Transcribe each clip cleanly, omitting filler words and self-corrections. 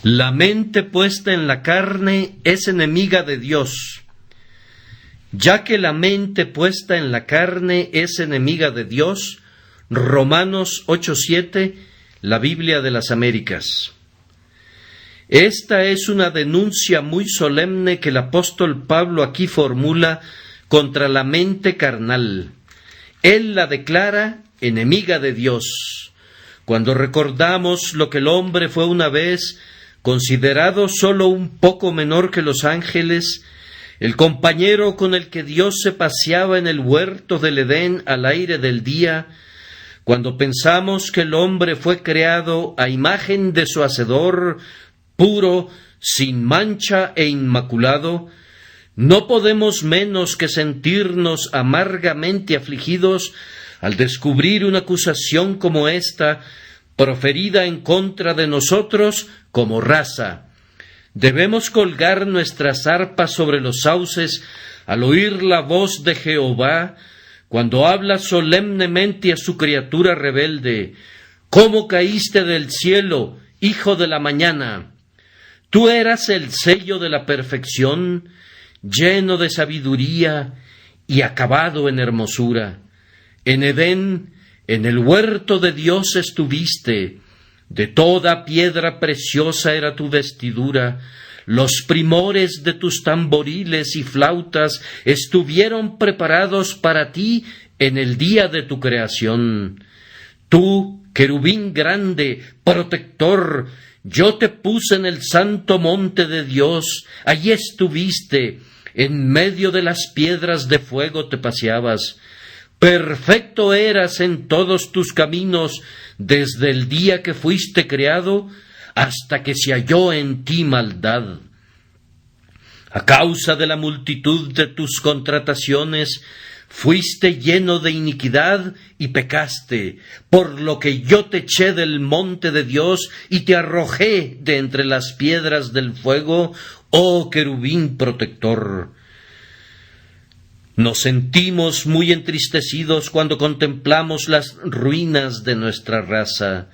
La mente puesta en la carne es enemiga de Dios. Ya que la mente puesta en la carne es enemiga de Dios, Romanos 8:7, la Biblia de las Américas. Esta es una denuncia muy solemne que el apóstol Pablo aquí formula contra la mente carnal. Él la declara enemiga de Dios. Cuando recordamos lo que el hombre fue una vez, considerado solo un poco menor que los ángeles, el compañero con el que Dios se paseaba en el huerto del Edén al aire del día, cuando pensamos que el hombre fue creado a imagen de su Hacedor, puro, sin mancha e inmaculado, no podemos menos que sentirnos amargamente afligidos al descubrir una acusación como esta, proferida en contra de nosotros como raza. Debemos colgar nuestras arpas sobre los sauces al oír la voz de Jehová, cuando habla solemnemente a su criatura rebelde: ¿Cómo caíste del cielo, hijo de la mañana? Tú eras el sello de la perfección, lleno de sabiduría y acabado en hermosura. En Edén, en el huerto de Dios estuviste, de toda piedra preciosa era tu vestidura, los primores de tus tamboriles y flautas estuvieron preparados para ti en el día de tu creación. Tú, querubín grande, protector, yo te puse en el santo monte de Dios, allí estuviste, en medio de las piedras de fuego te paseabas. Perfecto eras en todos tus caminos, desde el día que fuiste creado, hasta que se halló en ti maldad. A causa de la multitud de tus contrataciones, fuiste lleno de iniquidad y pecaste, por lo que yo te eché del monte de Dios y te arrojé de entre las piedras del fuego, oh querubín protector. Nos sentimos muy entristecidos cuando contemplamos las ruinas de nuestra raza,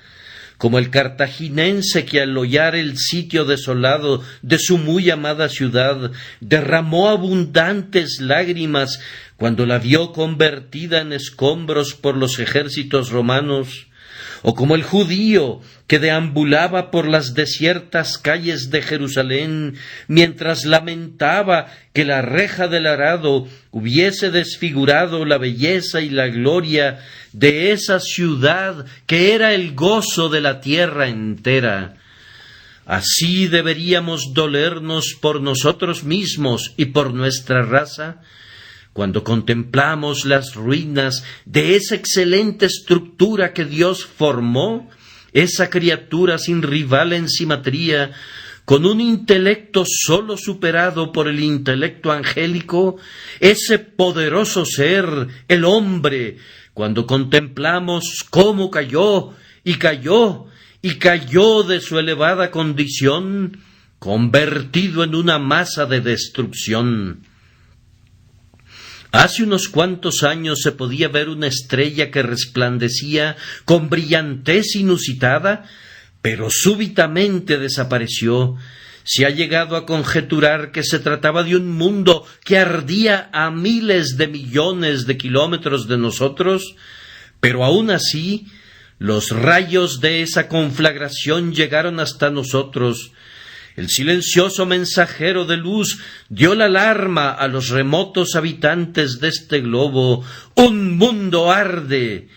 como el cartaginense que al hollar el sitio desolado de su muy amada ciudad derramó abundantes lágrimas cuando la vio convertida en escombros por los ejércitos romanos, o como el judío que deambulaba por las desiertas calles de Jerusalén mientras lamentaba que la reja del arado hubiese desfigurado la belleza y la gloria de esa ciudad que era el gozo de la tierra entera. Así deberíamos dolernos por nosotros mismos y por nuestra raza, cuando contemplamos las ruinas de esa excelente estructura que Dios formó, esa criatura sin rival en simetría, con un intelecto solo superado por el intelecto angélico, ese poderoso ser, el hombre, cuando contemplamos cómo cayó y cayó y cayó de su elevada condición, convertido en una masa de destrucción. Hace unos cuantos años se podía ver una estrella que resplandecía con brillantez inusitada, pero súbitamente desapareció. Se ha llegado a conjeturar que se trataba de un mundo que ardía a miles de millones de kilómetros de nosotros, pero aún así los rayos de esa conflagración llegaron hasta nosotros. El silencioso mensajero de luz dio la alarma a los remotos habitantes de este globo. ¡Un mundo arde!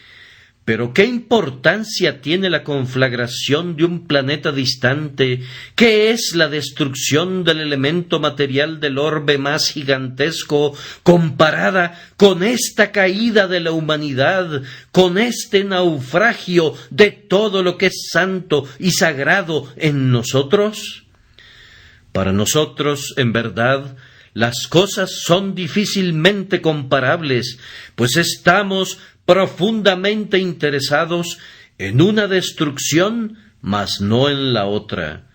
Pero ¿qué importancia tiene la conflagración de un planeta distante? ¿Qué es la destrucción del elemento material del orbe más gigantesco comparada con esta caída de la humanidad, con este naufragio de todo lo que es santo y sagrado en nosotros? Para nosotros, en verdad, las cosas son difícilmente comparables, pues estamos profundamente interesados en una destrucción, mas no en la otra.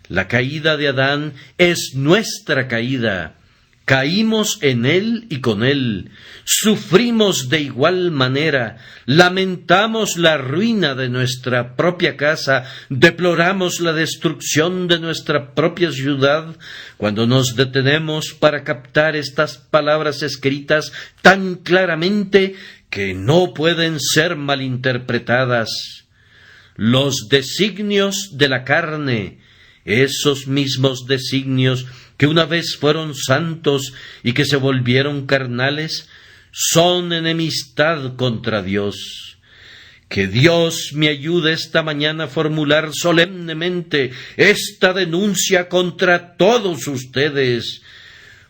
La caída de Adán es nuestra caída. Caímos en él y con él, sufrimos de igual manera, lamentamos la ruina de nuestra propia casa, deploramos la destrucción de nuestra propia ciudad, cuando nos detenemos para captar estas palabras escritas tan claramente que no pueden ser malinterpretadas. Los designios de la carne, esos mismos designios que una vez fueron santos y que se volvieron carnales, son enemistad contra Dios. Que Dios me ayude esta mañana a formular solemnemente esta denuncia contra todos ustedes.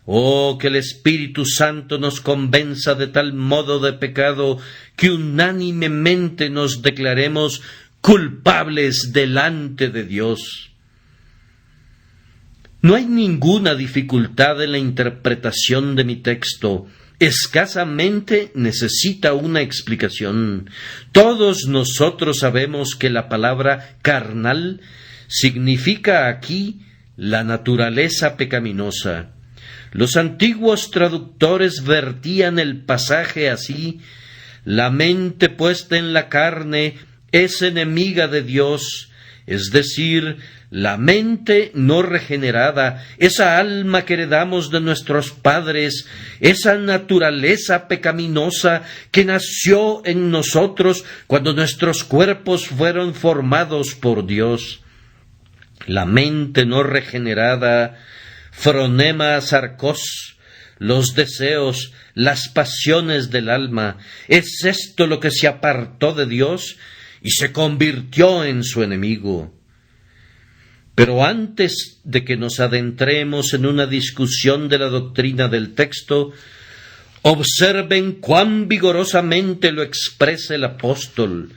Oh, que el Espíritu Santo nos convenza de tal modo de pecado que unánimemente nos declaremos culpables delante de Dios. No hay ninguna dificultad en la interpretación de mi texto. Escasamente necesita una explicación. Todos nosotros sabemos que la palabra carnal significa aquí la naturaleza pecaminosa. Los antiguos traductores vertían el pasaje así: la mente puesta en la carne es enemiga de Dios, es decir, la mente no regenerada, esa alma que heredamos de nuestros padres, esa naturaleza pecaminosa que nació en nosotros cuando nuestros cuerpos fueron formados por Dios. La mente no regenerada, phronema sarcos, los deseos, las pasiones del alma, es esto lo que se apartó de Dios y se convirtió en su enemigo. Pero antes de que nos adentremos en una discusión de la doctrina del texto, observen cuán vigorosamente lo expresa el apóstol.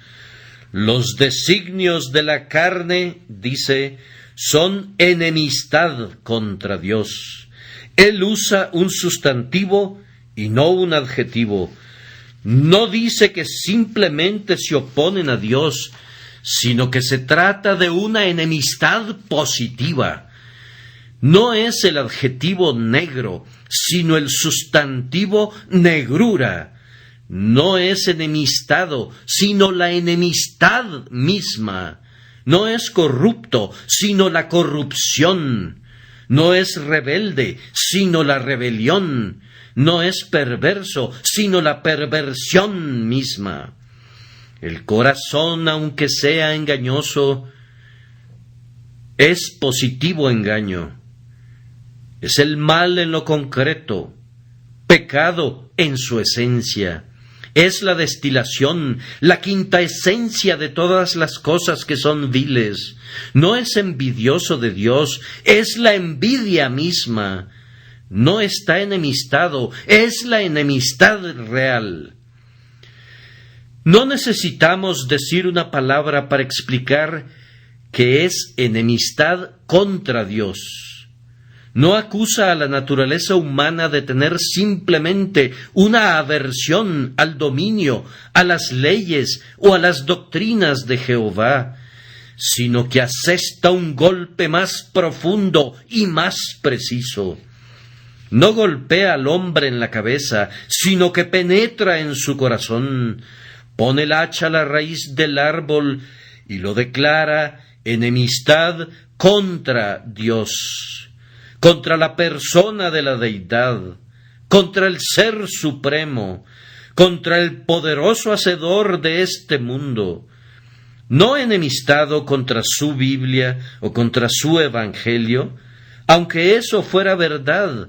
Los designios de la carne, dice, son enemistad contra Dios. Él usa un sustantivo y no un adjetivo. No dice que simplemente se oponen a Dios, sino que se trata de una enemistad positiva. No es el adjetivo negro, sino el sustantivo negrura. No es enemistado, sino la enemistad misma. No es corrupto, sino la corrupción. No es rebelde, sino la rebelión. No es perverso, sino la perversión misma. El corazón, aunque sea engañoso, es positivo engaño. Es el mal en lo concreto, pecado en su esencia. Es la destilación, la quinta esencia de todas las cosas que son viles. No es envidioso de Dios, es la envidia misma. No está enemistado, es la enemistad real. No necesitamos decir una palabra para explicar que es enemistad contra Dios. No acusa a la naturaleza humana de tener simplemente una aversión al dominio, a las leyes o a las doctrinas de Jehová, sino que asesta un golpe más profundo y más preciso. No golpea al hombre en la cabeza, sino que penetra en su corazón, pone el hacha a la raíz del árbol y lo declara enemistad contra Dios, contra la persona de la deidad, contra el Ser Supremo, contra el poderoso Hacedor de este mundo. No enemistado contra su Biblia o contra su Evangelio, aunque eso fuera verdad,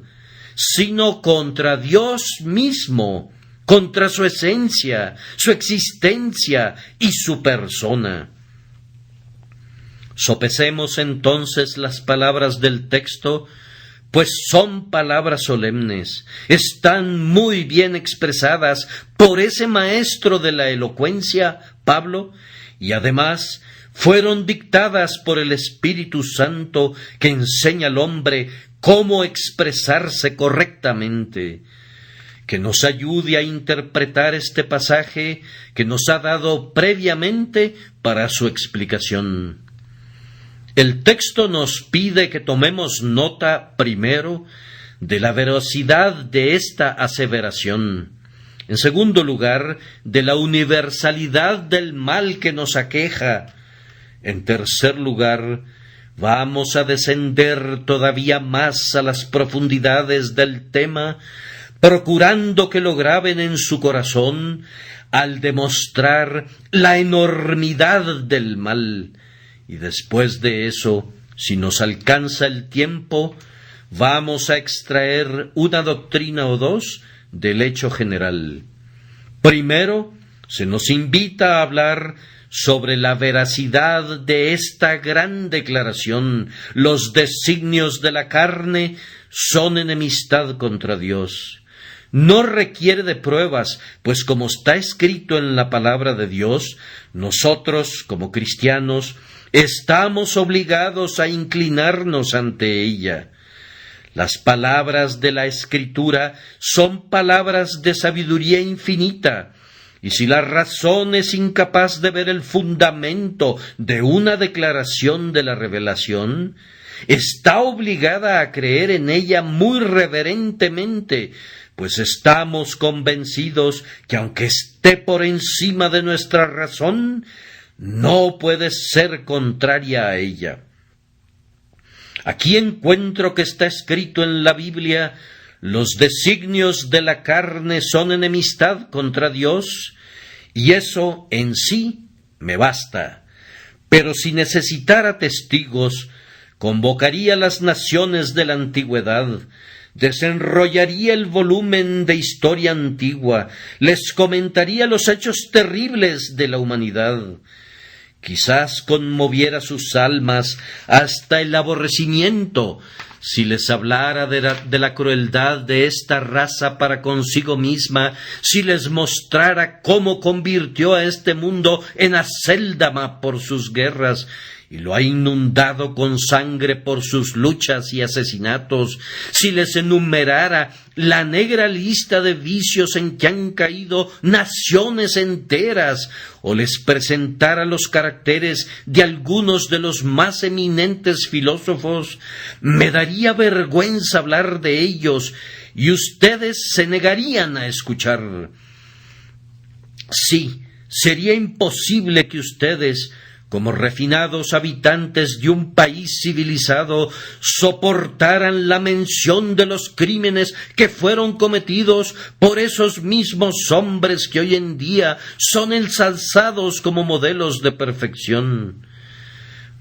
sino contra Dios mismo, contra su esencia, su existencia y su persona. Sopesemos entonces las palabras del texto, pues son palabras solemnes, están muy bien expresadas por ese maestro de la elocuencia, Pablo, y además fueron dictadas por el Espíritu Santo que enseña al hombre cómo expresarse correctamente. Que nos ayude a interpretar este pasaje que nos ha dado previamente para su explicación. El texto nos pide que tomemos nota primero de la veracidad de esta aseveración. En segundo lugar, de la universalidad del mal que nos aqueja. En tercer lugar, vamos a descender todavía más a las profundidades del tema, procurando que lo graben en su corazón al demostrar la enormidad del mal. Y después de eso, si nos alcanza el tiempo, vamos a extraer una doctrina o dos del hecho general. Primero, se nos invita a hablar sobre la veracidad de esta gran declaración: los designios de la carne son enemistad contra Dios. No requiere de pruebas, pues como está escrito en la palabra de Dios, nosotros, como cristianos, estamos obligados a inclinarnos ante ella. Las palabras de la Escritura son palabras de sabiduría infinita, y si la razón es incapaz de ver el fundamento de una declaración de la revelación, está obligada a creer en ella muy reverentemente, pues estamos convencidos que aunque esté por encima de nuestra razón, no puede ser contraria a ella. Aquí encuentro que está escrito en la Biblia: los designios de la carne son enemistad contra Dios, y eso en sí me basta. Pero si necesitara testigos, convocaría las naciones de la antigüedad, desenrollaría el volumen de historia antigua, les comentaría los hechos terribles de la humanidad. Quizás conmoviera sus almas hasta el aborrecimiento si les hablara de la crueldad de esta raza para consigo misma, si les mostrara cómo convirtió a este mundo en acéldama por sus guerras y lo ha inundado con sangre por sus luchas y asesinatos, si les enumerara la negra lista de vicios en que han caído naciones enteras, o les presentara los caracteres de algunos de los más eminentes filósofos, me daría vergüenza hablar de ellos, y ustedes se negarían a escuchar. Sí, sería imposible que ustedes, como refinados habitantes de un país civilizado, soportaran la mención de los crímenes que fueron cometidos por esos mismos hombres que hoy en día son ensalzados como modelos de perfección.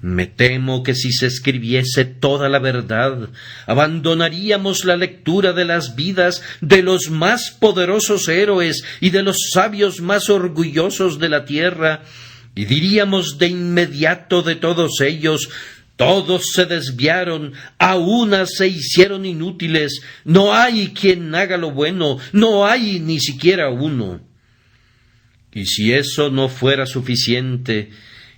Me temo que si se escribiese toda la verdad, abandonaríamos la lectura de las vidas de los más poderosos héroes y de los sabios más orgullosos de la tierra, y diríamos de inmediato de todos ellos: todos se desviaron, a unas se hicieron inútiles, no hay quien haga lo bueno, no hay ni siquiera uno. Y si eso no fuera suficiente,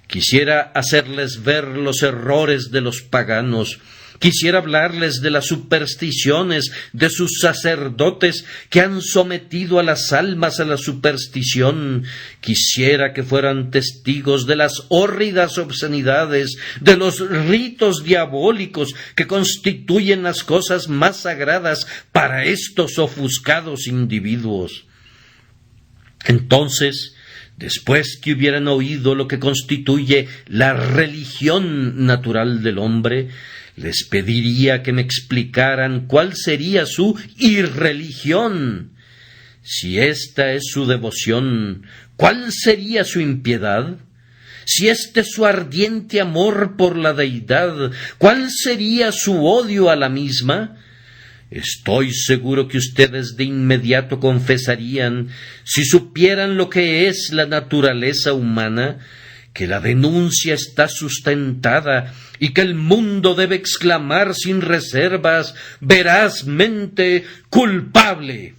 quisiera hacerles ver los errores de los paganos, quisiera hablarles de las supersticiones de sus sacerdotes que han sometido a las almas a la superstición, quisiera que fueran testigos de las hórridas obscenidades, de los ritos diabólicos que constituyen las cosas más sagradas para estos ofuscados individuos. Entonces, después que hubieran oído lo que constituye la religión natural del hombre, les pediría que me explicaran cuál sería su irreligión. Si esta es su devoción, ¿cuál sería su impiedad? Si este es su ardiente amor por la deidad, ¿cuál sería su odio a la misma? Estoy seguro que ustedes de inmediato confesarían, si supieran lo que es la naturaleza humana, que la denuncia está sustentada y que el mundo debe exclamar sin reservas, verazmente culpable.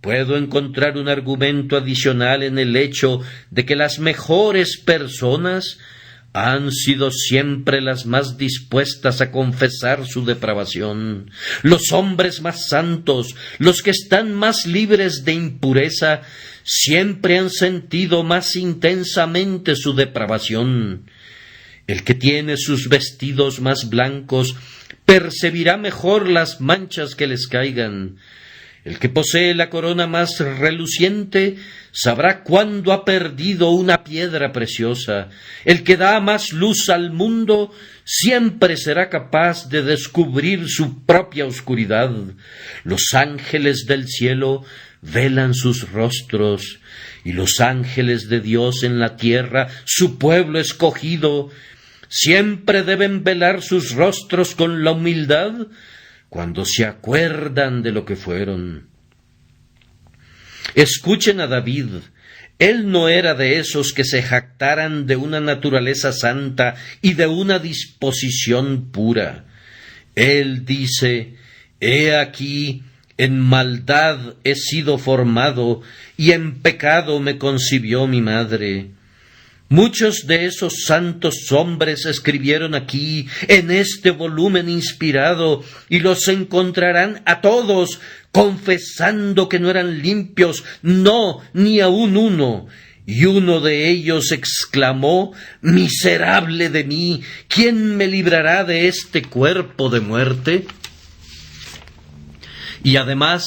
Puedo encontrar un argumento adicional en el hecho de que las mejores personas han sido siempre las más dispuestas a confesar su depravación. Los hombres más santos, los que están más libres de impureza, siempre han sentido más intensamente su depravación. El que tiene sus vestidos más blancos percibirá mejor las manchas que les caigan. El que posee la corona más reluciente sabrá cuándo ha perdido una piedra preciosa. El que da más luz al mundo siempre será capaz de descubrir su propia oscuridad. Los ángeles del cielo velan sus rostros, y los ángeles de Dios en la tierra, su pueblo escogido, siempre deben velar sus rostros con la humildad cuando se acuerdan de lo que fueron. Escuchen a David. Él no era de esos que se jactaran de una naturaleza santa y de una disposición pura. Él dice: «He aquí, en maldad he sido formado, y en pecado me concibió mi madre». Muchos de esos santos hombres escribieron aquí, en este volumen inspirado, y los encontrarán a todos confesando que no eran limpios, no, ni aun uno. Y uno de ellos exclamó: «Miserable de mí, ¿quién me librará de este cuerpo de muerte?». Y además,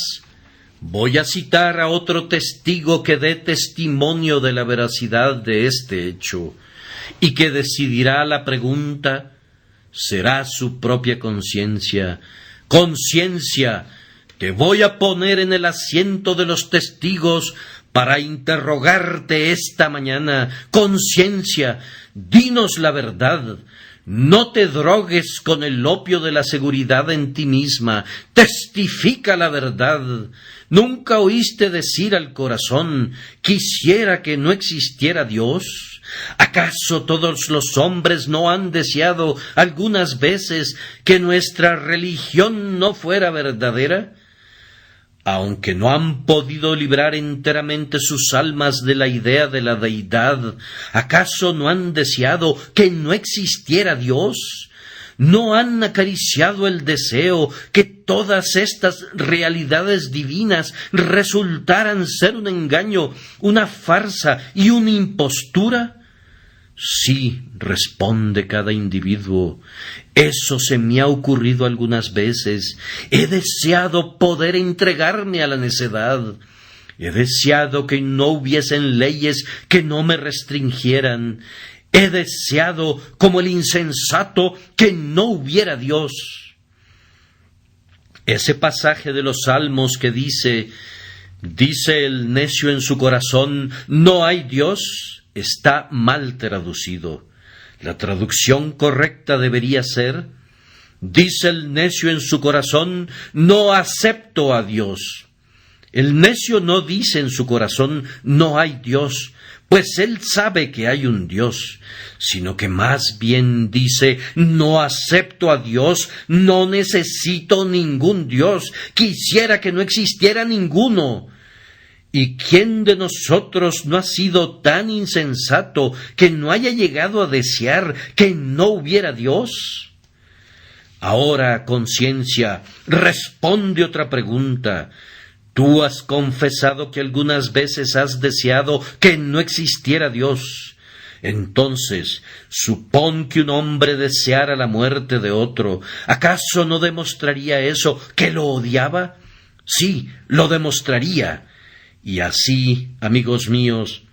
voy a citar a otro testigo que dé testimonio de la veracidad de este hecho, y que decidirá la pregunta. Será su propia conciencia. Conciencia, te voy a poner en el asiento de los testigos para interrogarte esta mañana. Conciencia, dinos la verdad. No te drogues con el opio de la seguridad en ti misma. Testifica la verdad. ¿Nunca oíste decir al corazón: quisiera que no existiera Dios? ¿Acaso todos los hombres no han deseado algunas veces que nuestra religión no fuera verdadera? Aunque no han podido librar enteramente sus almas de la idea de la deidad, ¿acaso no han deseado que no existiera Dios? ¿No han acariciado el deseo que todas estas realidades divinas resultaran ser un engaño, una farsa y una impostura? Sí, responde cada individuo, eso se me ha ocurrido algunas veces. He deseado poder entregarme a la necedad. He deseado que no hubiesen leyes que no me restringieran. He deseado, como el insensato, que no hubiera Dios. Ese pasaje de los Salmos que dice el necio en su corazón: no hay Dios, está mal traducido. La traducción correcta debería ser: dice el necio en su corazón, no acepto a Dios. El necio no dice en su corazón, no hay Dios, pues él sabe que hay un Dios, sino que más bien dice, no acepto a Dios, no necesito ningún Dios, quisiera que no existiera ninguno. ¿Y quién de nosotros no ha sido tan insensato que no haya llegado a desear que no hubiera Dios? Ahora, conciencia, responde otra pregunta. ¿Tú has confesado que algunas veces has deseado que no existiera Dios? Entonces, supón que un hombre deseara la muerte de otro. ¿Acaso no demostraría eso que lo odiaba? Sí, lo demostraría. Y así, amigos míos,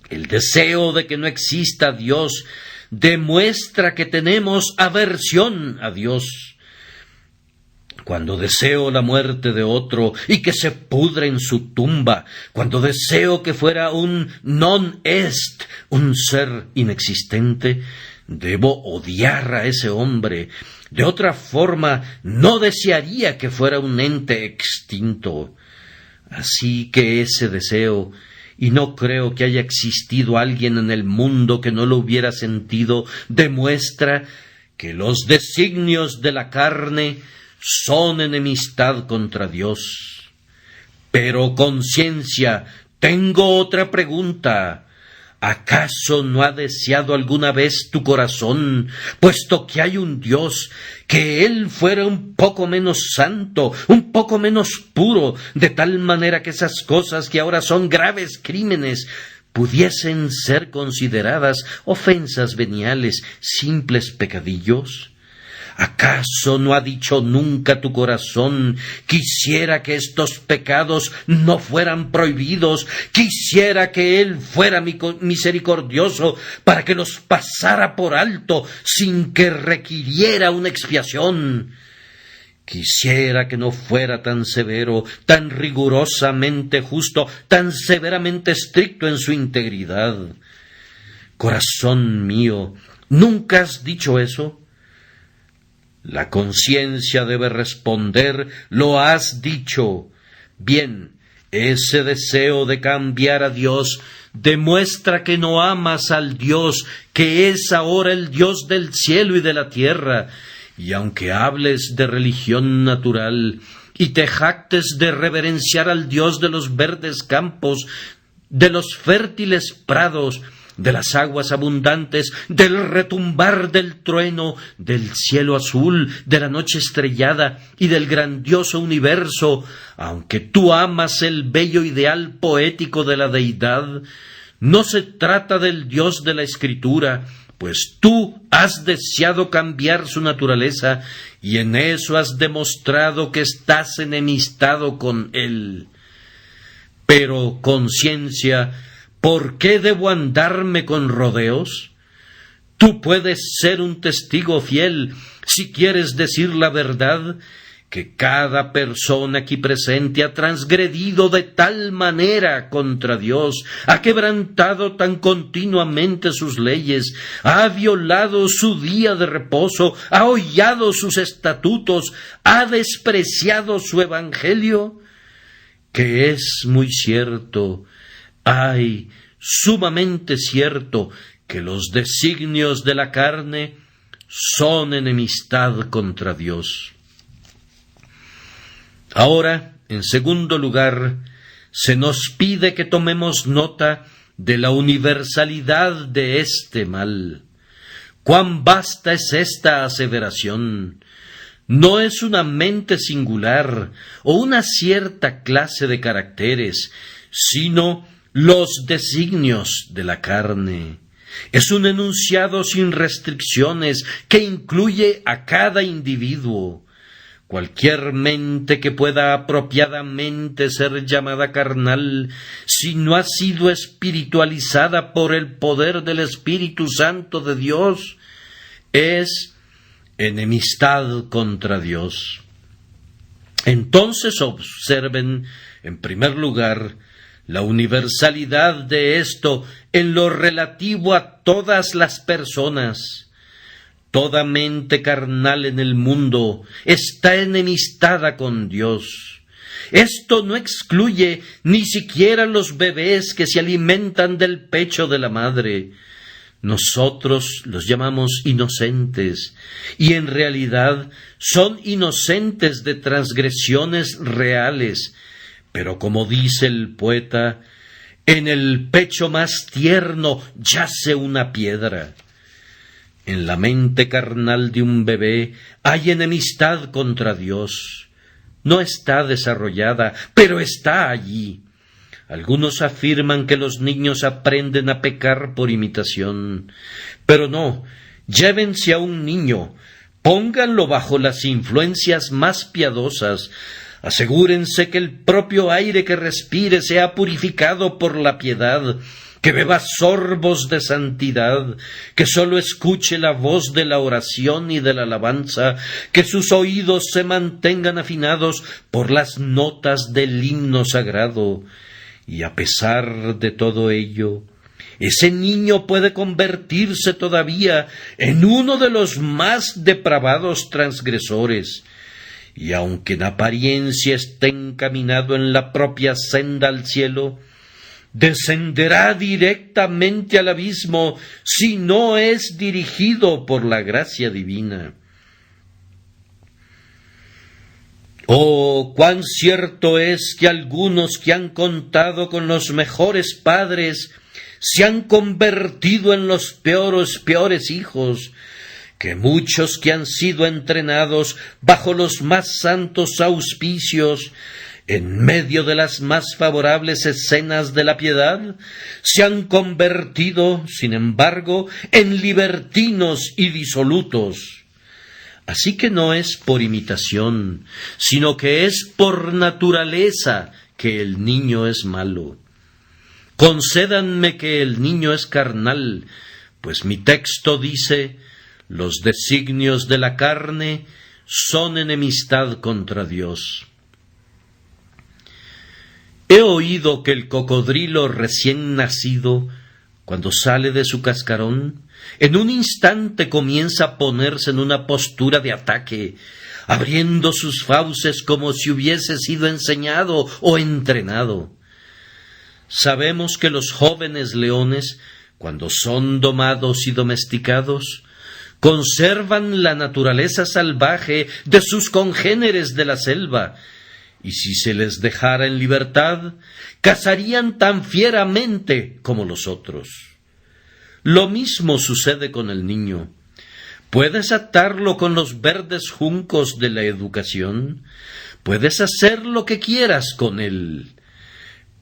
el deseo de que no exista Dios demuestra que tenemos aversión a Dios. Cuando deseo la muerte de otro y que se pudra en su tumba, cuando deseo que fuera un non est, un ser inexistente, debo odiar a ese hombre. De otra forma, no desearía que fuera un ente extinto. Así que ese deseo, y no creo que haya existido alguien en el mundo que no lo hubiera sentido, demuestra que los designios de la carne son enemistad contra Dios. Pero, conciencia, tengo otra pregunta. ¿Acaso no ha deseado alguna vez tu corazón, puesto que hay un Dios, que Él fuera un poco menos santo, un poco menos puro, de tal manera que esas cosas que ahora son graves crímenes pudiesen ser consideradas ofensas veniales, simples pecadillos? ¿Acaso no ha dicho nunca tu corazón: quisiera que estos pecados no fueran prohibidos, quisiera que Él fuera misericordioso para que los pasara por alto sin que requiriera una expiación? Quisiera que no fuera tan severo, tan rigurosamente justo, tan severamente estricto en su integridad. Corazón mío, ¿nunca has dicho eso? La conciencia debe responder: lo has dicho. Bien, ese deseo de cambiar a Dios demuestra que no amas al Dios que es ahora el Dios del cielo y de la tierra, y aunque hables de religión natural y te jactes de reverenciar al Dios de los verdes campos, de los fértiles prados, de las aguas abundantes, del retumbar del trueno, del cielo azul, de la noche estrellada y del grandioso universo, aunque tú amas el bello ideal poético de la deidad, no se trata del Dios de la Escritura, pues tú has deseado cambiar su naturaleza y en eso has demostrado que estás enemistado con Él. Pero, conciencia, ¿por qué debo andarme con rodeos? Tú puedes ser un testigo fiel, si quieres decir la verdad, que cada persona aquí presente ha transgredido de tal manera contra Dios, ha quebrantado tan continuamente sus leyes, ha violado su día de reposo, ha hollado sus estatutos, ha despreciado su evangelio, que es muy cierto, ay, sumamente cierto, que los designios de la carne son enemistad contra Dios. Ahora, en segundo lugar, se nos pide que tomemos nota de la universalidad de este mal. ¡Cuán vasta es esta aseveración! No es una mente singular o una cierta clase de caracteres, sino los designios de la carne. Es un enunciado sin restricciones que incluye a cada individuo. Cualquier mente que pueda apropiadamente ser llamada carnal, si no ha sido espiritualizada por el poder del Espíritu Santo de Dios, es enemistad contra Dios. Entonces observen, en primer lugar, la universalidad de esto en lo relativo a todas las personas. Toda mente carnal en el mundo está enemistada con Dios. Esto no excluye ni siquiera los bebés que se alimentan del pecho de la madre. Nosotros los llamamos inocentes, y en realidad son inocentes de transgresiones reales. Pero como dice el poeta, en el pecho más tierno yace una piedra. En la mente carnal de un bebé hay enemistad contra Dios. No está desarrollada, pero está allí. Algunos afirman que los niños aprenden a pecar por imitación. Pero no, llévense a un niño, pónganlo bajo las influencias más piadosas, asegúrense que el propio aire que respire sea purificado por la piedad, que beba sorbos de santidad, que sólo escuche la voz de la oración y de la alabanza, que sus oídos se mantengan afinados por las notas del himno sagrado. Y a pesar de todo ello, ese niño puede convertirse todavía en uno de los más depravados transgresores, y aunque en apariencia esté encaminado en la propia senda al cielo, descenderá directamente al abismo si no es dirigido por la gracia divina. Oh, cuán cierto es que algunos que han contado con los mejores padres se han convertido en los peores hijos, que muchos que han sido entrenados bajo los más santos auspicios en medio de las más favorables escenas de la piedad, se han convertido, sin embargo, en libertinos y disolutos. Así que no es por imitación, sino que es por naturaleza que el niño es malo. Concédanme que el niño es carnal, pues mi texto dice: los designios de la carne son enemistad contra Dios. He oído que el cocodrilo recién nacido, cuando sale de su cascarón, en un instante comienza a ponerse en una postura de ataque, abriendo sus fauces como si hubiese sido enseñado o entrenado. Sabemos que los jóvenes leones, cuando son domados y domesticados, conservan la naturaleza salvaje de sus congéneres de la selva, y si se les dejara en libertad, cazarían tan fieramente como los otros. Lo mismo sucede con el niño. Puedes atarlo con los verdes juncos de la educación, puedes hacer lo que quieras con él,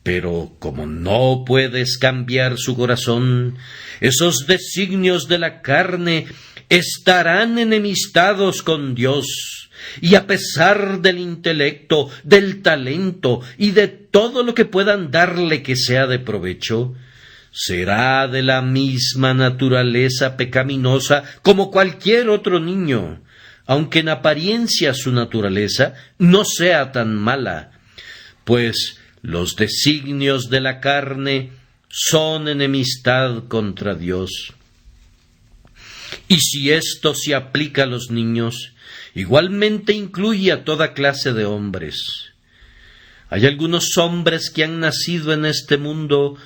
pero como no puedes cambiar su corazón, esos designios de la carne estarán enemistados con Dios, y a pesar del intelecto, del talento y de todo lo que puedan darle que sea de provecho, será de la misma naturaleza pecaminosa como cualquier otro niño, aunque en apariencia su naturaleza no sea tan mala, pues los designios de la carne son enemistad contra Dios. Y si esto se aplica a los niños, igualmente incluye a toda clase de hombres. Hay algunos hombres que han nacido en este mundo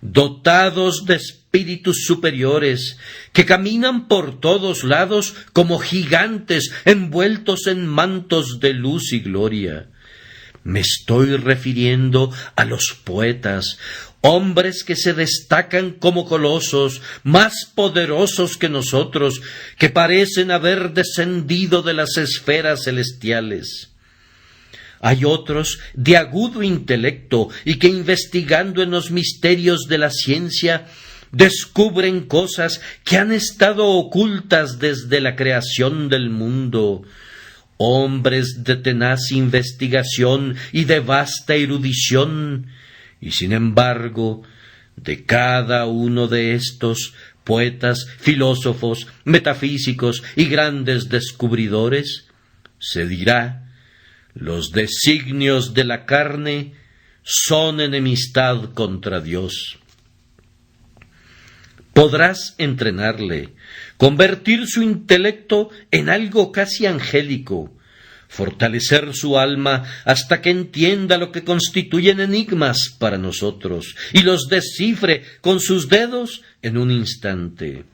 dotados de espíritus superiores, que caminan por todos lados como gigantes envueltos en mantos de luz y gloria. Me estoy refiriendo a los poetas, hombres que se destacan como colosos, más poderosos que nosotros, que parecen haber descendido de las esferas celestiales. Hay otros de agudo intelecto y que, investigando en los misterios de la ciencia, descubren cosas que han estado ocultas desde la creación del mundo. Hombres de tenaz investigación y de vasta erudición, y sin embargo, de cada uno de estos poetas, filósofos, metafísicos y grandes descubridores, se dirá: los designios de la carne son enemistad contra Dios. Podrás entrenarle, convertir su intelecto en algo casi angélico, fortalecer su alma hasta que entienda lo que constituyen enigmas para nosotros y los descifre con sus dedos en un instante.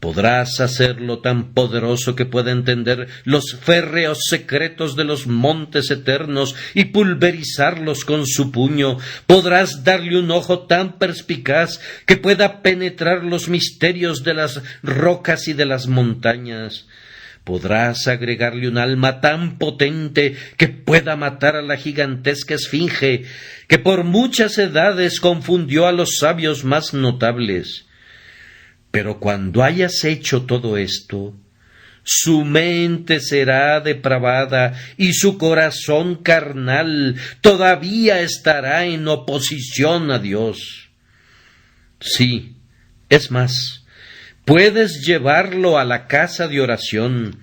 Podrás hacerlo tan poderoso que pueda entender los férreos secretos de los montes eternos y pulverizarlos con su puño. Podrás darle un ojo tan perspicaz que pueda penetrar los misterios de las rocas y de las montañas. Podrás agregarle un alma tan potente que pueda matar a la gigantesca esfinge, que por muchas edades confundió a los sabios más notables. Pero cuando hayas hecho todo esto, su mente será depravada y su corazón carnal todavía estará en oposición a Dios. Sí, es más, puedes llevarlo a la casa de oración,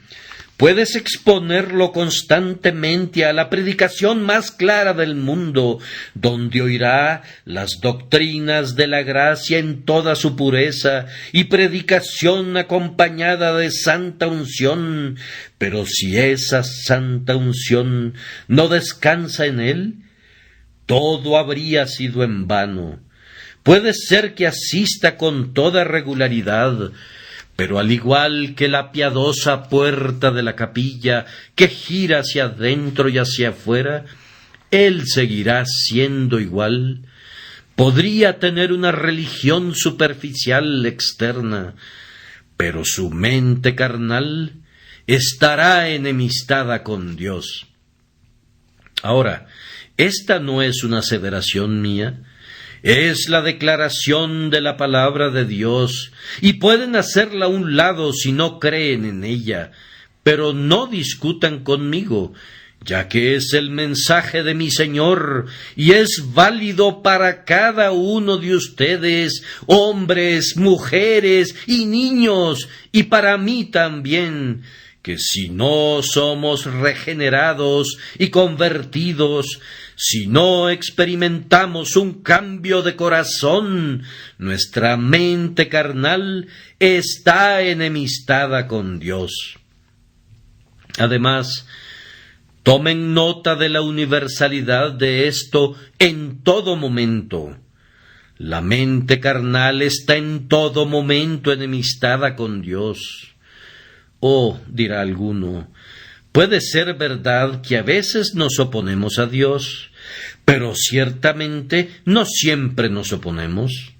puedes exponerlo constantemente a la predicación más clara del mundo, donde oirá las doctrinas de la gracia en toda su pureza y predicación acompañada de santa unción. Pero si esa santa unción no descansa en él, todo habría sido en vano. Puede ser que asista con toda regularidad, pero al igual que la piadosa puerta de la capilla que gira hacia adentro y hacia afuera, él seguirá siendo igual. Podría tener una religión superficial externa, pero su mente carnal estará enemistada con Dios. Ahora, esta no es una aseveración mía, es la declaración de la palabra de Dios, y pueden hacerla a un lado si no creen en ella, pero no discutan conmigo, ya que es el mensaje de mi Señor, y es válido para cada uno de ustedes, hombres, mujeres y niños, y para mí también, que si no somos regenerados y convertidos, si no experimentamos un cambio de corazón, nuestra mente carnal está enemistada con Dios. Además, tomen nota de la universalidad de esto en todo momento. La mente carnal está en todo momento enemistada con Dios. Oh, dirá alguno, puede ser verdad que a veces nos oponemos a Dios, pero ciertamente no siempre nos oponemos.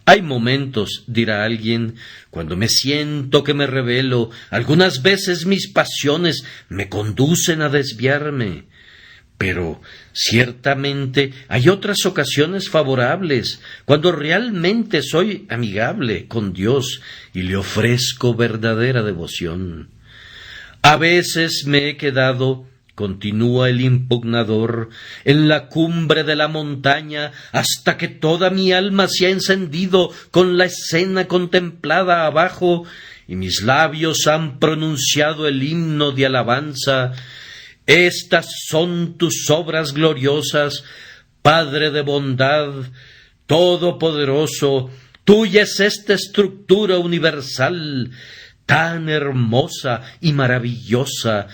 Hay momentos, dirá alguien, cuando me siento que me rebelo, algunas veces mis pasiones me conducen a desviarme, pero ciertamente hay otras ocasiones favorables, cuando realmente soy amigable con Dios y le ofrezco verdadera devoción. A veces me he quedado, continúa el impugnador, en la cumbre de la montaña, hasta que toda mi alma se ha encendido con la escena contemplada abajo, y mis labios han pronunciado el himno de alabanza. Estas son tus obras gloriosas, Padre de bondad, todopoderoso, tuya es esta estructura universal, tan hermosa y maravillosa.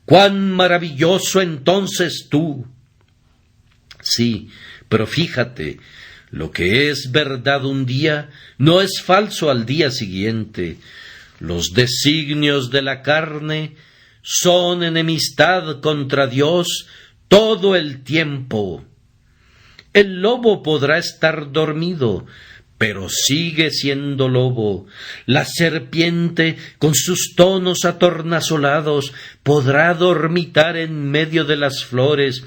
¡Cuán maravilloso entonces tú! Sí, pero fíjate, lo que es verdad un día no es falso al día siguiente. Los designios de la carne son enemistad contra Dios todo el tiempo. El lobo podrá estar dormido, pero sigue siendo lobo. La serpiente, con sus tonos atornasolados, podrá dormitar en medio de las flores,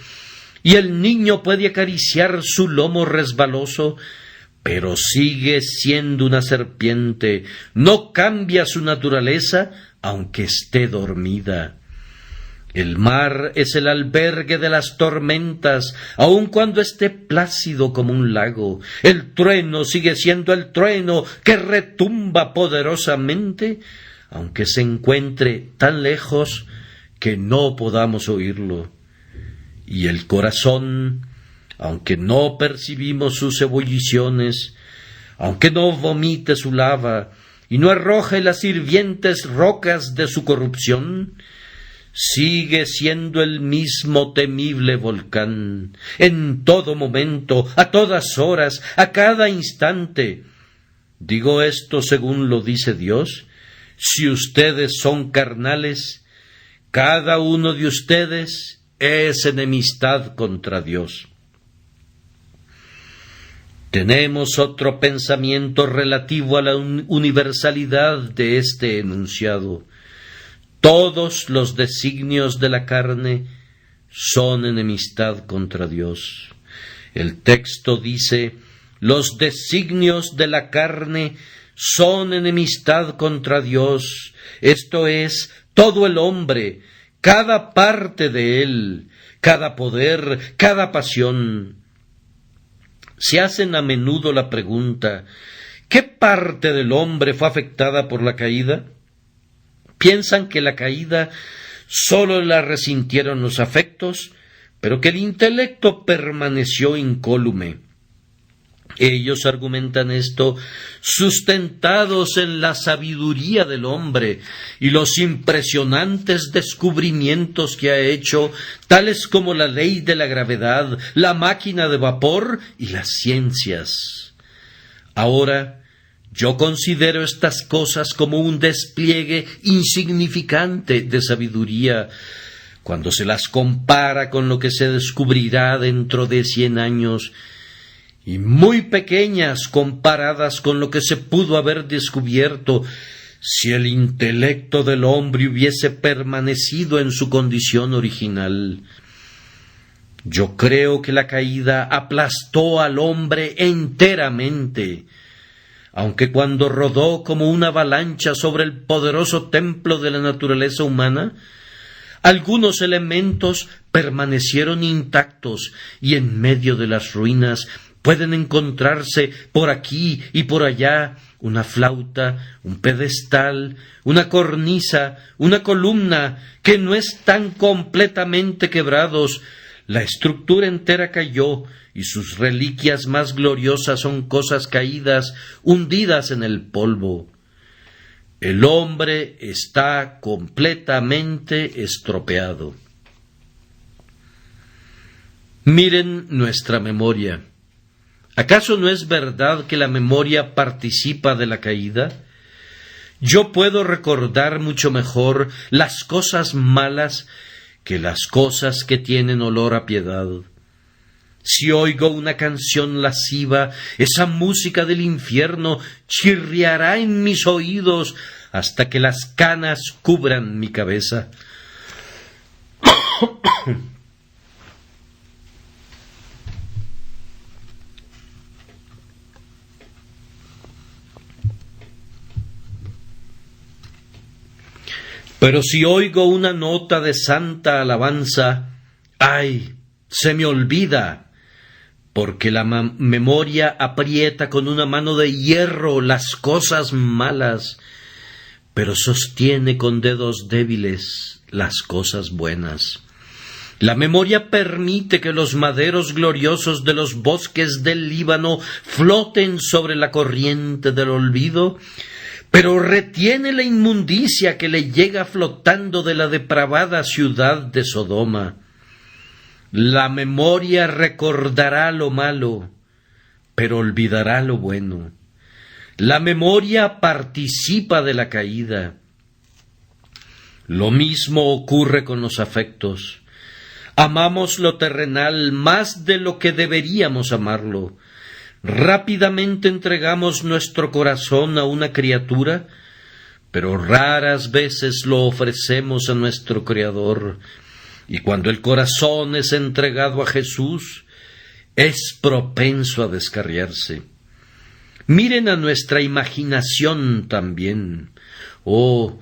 y el niño puede acariciar su lomo resbaloso, pero sigue siendo una serpiente. No cambia su naturaleza, aunque esté dormida. El mar es el albergue de las tormentas, aun cuando esté plácido como un lago. El trueno sigue siendo el trueno que retumba poderosamente, aunque se encuentre tan lejos que no podamos oírlo. Y el corazón, aunque no percibimos sus ebulliciones, aunque no vomite su lava y no arroje las hirvientes rocas de su corrupción, sigue siendo el mismo temible volcán, en todo momento, a todas horas, a cada instante. Digo esto según lo dice Dios. Si ustedes son carnales, cada uno de ustedes es enemistad contra Dios. Tenemos otro pensamiento relativo a la universalidad de este enunciado. Todos los designios de la carne son enemistad contra Dios. El texto dice, los designios de la carne son enemistad contra Dios, esto es, todo el hombre, cada parte de él, cada poder, cada pasión. Se hacen a menudo la pregunta, ¿qué parte del hombre fue afectada por la caída? Piensan que la caída sólo la resintieron los afectos, pero que el intelecto permaneció incólume. Ellos argumentan esto sustentados en la sabiduría del hombre y los impresionantes descubrimientos que ha hecho, tales como la ley de la gravedad, la máquina de vapor y las ciencias. Ahora, yo considero estas cosas como un despliegue insignificante de sabiduría, cuando se las compara con lo que se descubrirá dentro de 100 años, y muy pequeñas comparadas con lo que se pudo haber descubierto si el intelecto del hombre hubiese permanecido en su condición original. Yo creo que la caída aplastó al hombre enteramente, aunque cuando rodó como una avalancha sobre el poderoso templo de la naturaleza humana, algunos elementos permanecieron intactos y en medio de las ruinas pueden encontrarse por aquí y por allá una flauta, un pedestal, una cornisa, una columna que no están completamente quebrados. La estructura entera cayó y sus reliquias más gloriosas son cosas caídas, hundidas en el polvo. El hombre está completamente estropeado. Miren nuestra memoria. ¿Acaso no es verdad que la memoria participa de la caída? Yo puedo recordar mucho mejor las cosas malas que las cosas que tienen olor a piedad. Si oigo una canción lasciva, esa música del infierno chirriará en mis oídos hasta que las canas cubran mi cabeza. Pero si oigo una nota de santa alabanza, ¡ay!, se me olvida, porque la memoria aprieta con una mano de hierro las cosas malas, pero sostiene con dedos débiles las cosas buenas. La memoria permite que los maderos gloriosos de los bosques del Líbano floten sobre la corriente del olvido, pero retiene la inmundicia que le llega flotando de la depravada ciudad de Sodoma. La memoria recordará lo malo, pero olvidará lo bueno. La memoria participa de la caída. Lo mismo ocurre con los afectos. Amamos lo terrenal más de lo que deberíamos amarlo. Rápidamente entregamos nuestro corazón a una criatura, pero raras veces lo ofrecemos a nuestro Creador. Y cuando el corazón es entregado a Jesús, es propenso a descarriarse. Miren a nuestra imaginación también. Oh,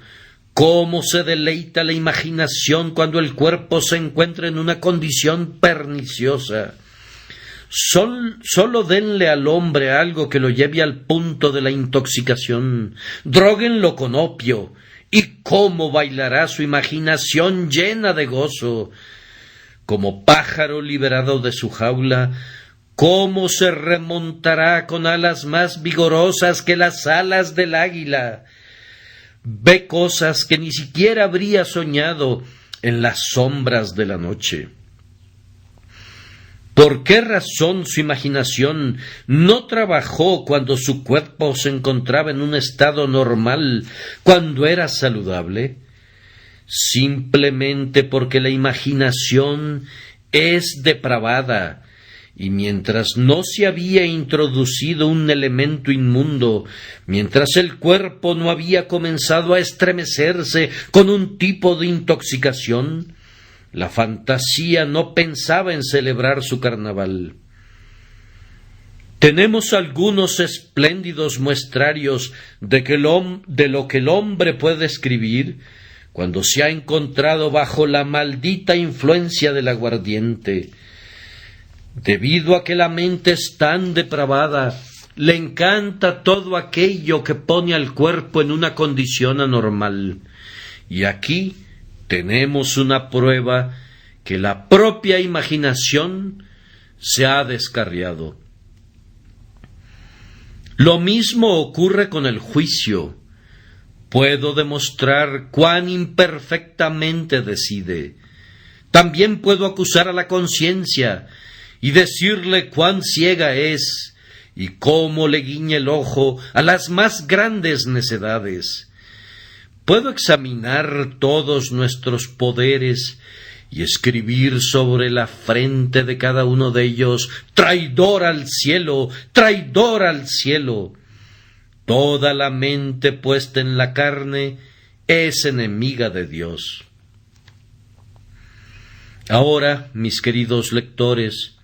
cómo se deleita la imaginación cuando el cuerpo se encuentra en una condición perniciosa. Solo denle al hombre algo que lo lleve al punto de la intoxicación. Dróguenlo con opio, y cómo bailará su imaginación llena de gozo. Como pájaro liberado de su jaula, cómo se remontará con alas más vigorosas que las alas del águila. Ve cosas que ni siquiera habría soñado en las sombras de la noche. ¿Por qué razón su imaginación no trabajó cuando su cuerpo se encontraba en un estado normal, cuando era saludable? Simplemente porque la imaginación es depravada, y mientras no se había introducido un elemento inmundo, mientras el cuerpo no había comenzado a estremecerse con un tipo de intoxicación, la fantasía no pensaba en celebrar su carnaval. Tenemos algunos espléndidos muestrarios de lo que el hombre puede escribir cuando se ha encontrado bajo la maldita influencia del aguardiente. Debido a que la mente es tan depravada, le encanta todo aquello que pone al cuerpo en una condición anormal. Y aquí tenemos una prueba que la propia imaginación se ha descarriado. Lo mismo ocurre con el juicio. Puedo demostrar cuán imperfectamente decide. También puedo acusar a la conciencia y decirle cuán ciega es y cómo le guiña el ojo a las más grandes necedades. Puedo examinar todos nuestros poderes y escribir sobre la frente de cada uno de ellos: traidor al cielo, traidor al cielo. Toda la mente puesta en la carne es enemiga de Dios. Ahora, mis queridos lectores,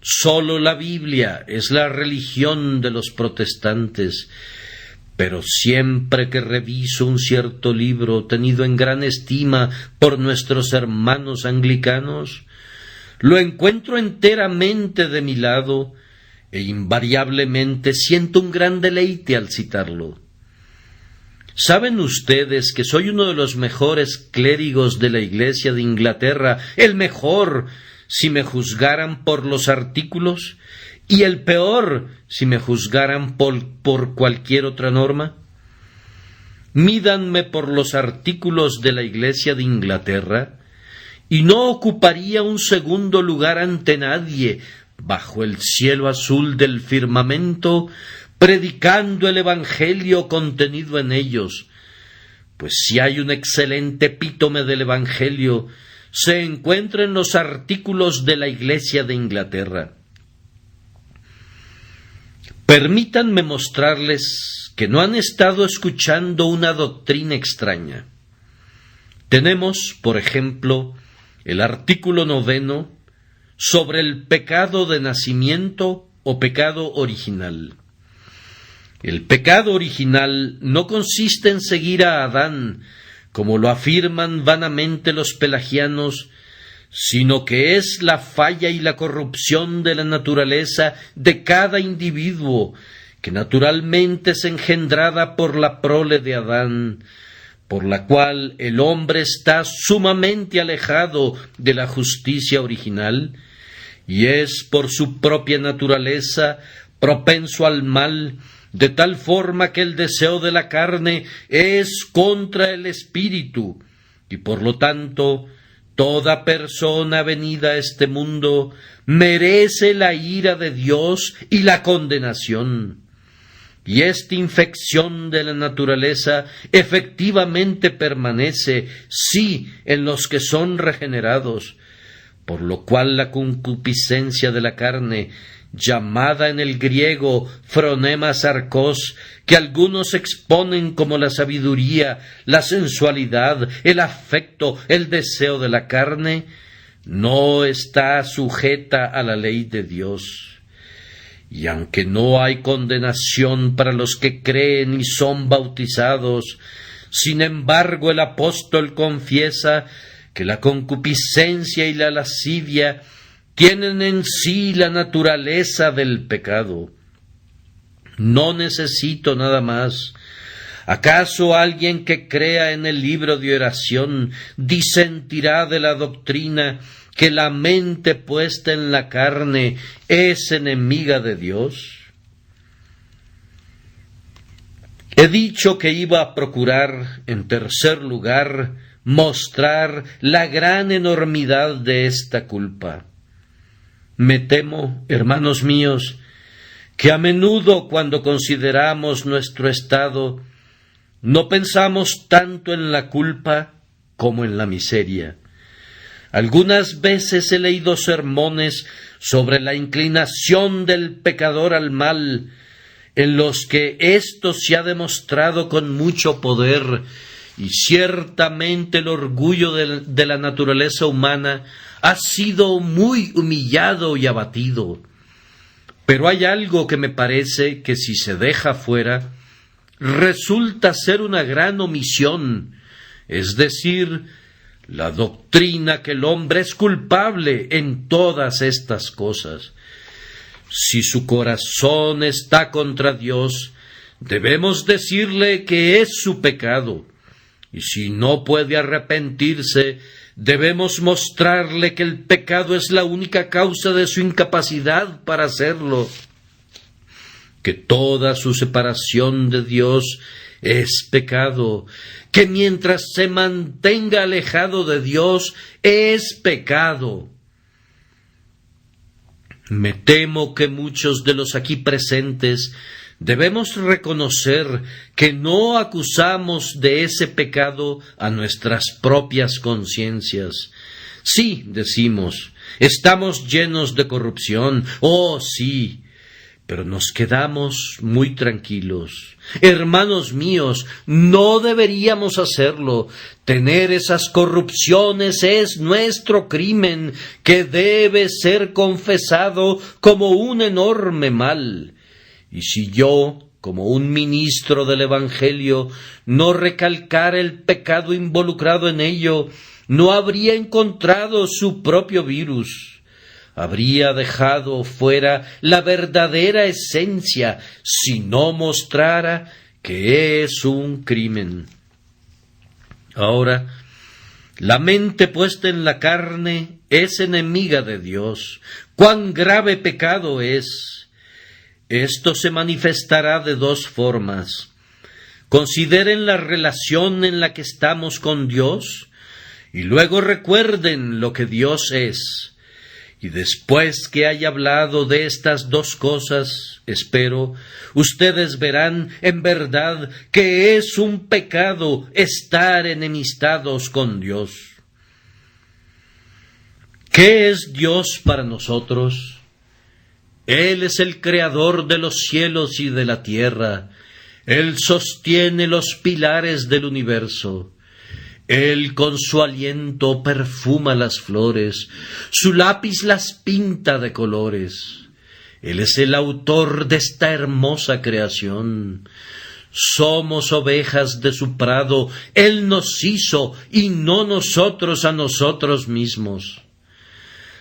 sólo la Biblia es la religión de los protestantes, pero siempre que reviso un cierto libro tenido en gran estima por nuestros hermanos anglicanos, lo encuentro enteramente de mi lado e invariablemente siento un gran deleite al citarlo. ¿Saben ustedes que soy uno de los mejores clérigos de la Iglesia de Inglaterra, el mejor si me juzgaran por los artículos, y el peor si me juzgaran por cualquier otra norma? Mídanme por los artículos de la Iglesia de Inglaterra, y no ocuparía un segundo lugar ante nadie bajo el cielo azul del firmamento, predicando el Evangelio contenido en ellos, pues si hay un excelente epítome del Evangelio, se encuentra en los artículos de la Iglesia de Inglaterra. Permítanme mostrarles que no han estado escuchando una doctrina extraña. Tenemos, por ejemplo, el artículo 9 sobre el pecado de nacimiento o pecado original. El pecado original no consiste en seguir a Adán, como lo afirman vanamente los pelagianos, sino que es la falla y la corrupción de la naturaleza de cada individuo, que naturalmente es engendrada por la prole de Adán, por la cual el hombre está sumamente alejado de la justicia original, y es por su propia naturaleza propenso al mal, de tal forma que el deseo de la carne es contra el espíritu, y por lo tanto toda persona venida a este mundo merece la ira de Dios y la condenación. Y esta infección de la naturaleza efectivamente permanece, sí, en los que son regenerados, por lo cual la concupiscencia de la carne, llamada en el griego phronema sarkos, que algunos exponen como la sabiduría, la sensualidad, el afecto, el deseo de la carne, no está sujeta a la ley de Dios. Y aunque no hay condenación para los que creen y son bautizados, sin embargo el apóstol confiesa que la concupiscencia y la lascivia tienen en sí la naturaleza del pecado. No necesito nada más. ¿Acaso alguien que crea en el libro de oración disentirá de la doctrina que la mente puesta en la carne es enemiga de Dios? He dicho que iba a procurar, en tercer lugar, mostrar la gran enormidad de esta culpa. Me temo, hermanos míos, que a menudo cuando consideramos nuestro estado, no pensamos tanto en la culpa como en la miseria. Algunas veces he leído sermones sobre la inclinación del pecador al mal, en los que esto se ha demostrado con mucho poder, y ciertamente el orgullo de la naturaleza humana ha sido muy humillado y abatido. Pero hay algo que me parece que si se deja fuera, resulta ser una gran omisión, es decir, la doctrina que el hombre es culpable en todas estas cosas. Si su corazón está contra Dios, debemos decirle que es su pecado, y si no puede arrepentirse, debemos mostrarle que el pecado es la única causa de su incapacidad para hacerlo, que toda su separación de Dios es pecado, que mientras se mantenga alejado de Dios es pecado. Me temo que muchos de los aquí presentes debemos reconocer que no acusamos de ese pecado a nuestras propias conciencias. Sí, decimos, estamos llenos de corrupción, oh sí, pero nos quedamos muy tranquilos. Hermanos míos, no deberíamos hacerlo. Tener esas corrupciones es nuestro crimen, que debe ser confesado como un enorme mal. Y si yo, como un ministro del Evangelio, no recalcara el pecado involucrado en ello, no habría encontrado su propio virus. Habría dejado fuera la verdadera esencia si no mostrara que es un crimen. Ahora, la mente puesta en la carne es enemiga de Dios. ¡Cuán grave pecado es! Esto se manifestará de dos formas. Consideren la relación en la que estamos con Dios y luego recuerden lo que Dios es. Y después que haya hablado de estas dos cosas, espero, ustedes verán en verdad que es un pecado estar enemistados con Dios. ¿Qué es Dios para nosotros? Él es el creador de los cielos y de la tierra. Él sostiene los pilares del universo. Él con su aliento perfuma las flores, su lápiz las pinta de colores. Él es el autor de esta hermosa creación. Somos ovejas de su prado, Él nos hizo y no nosotros a nosotros mismos.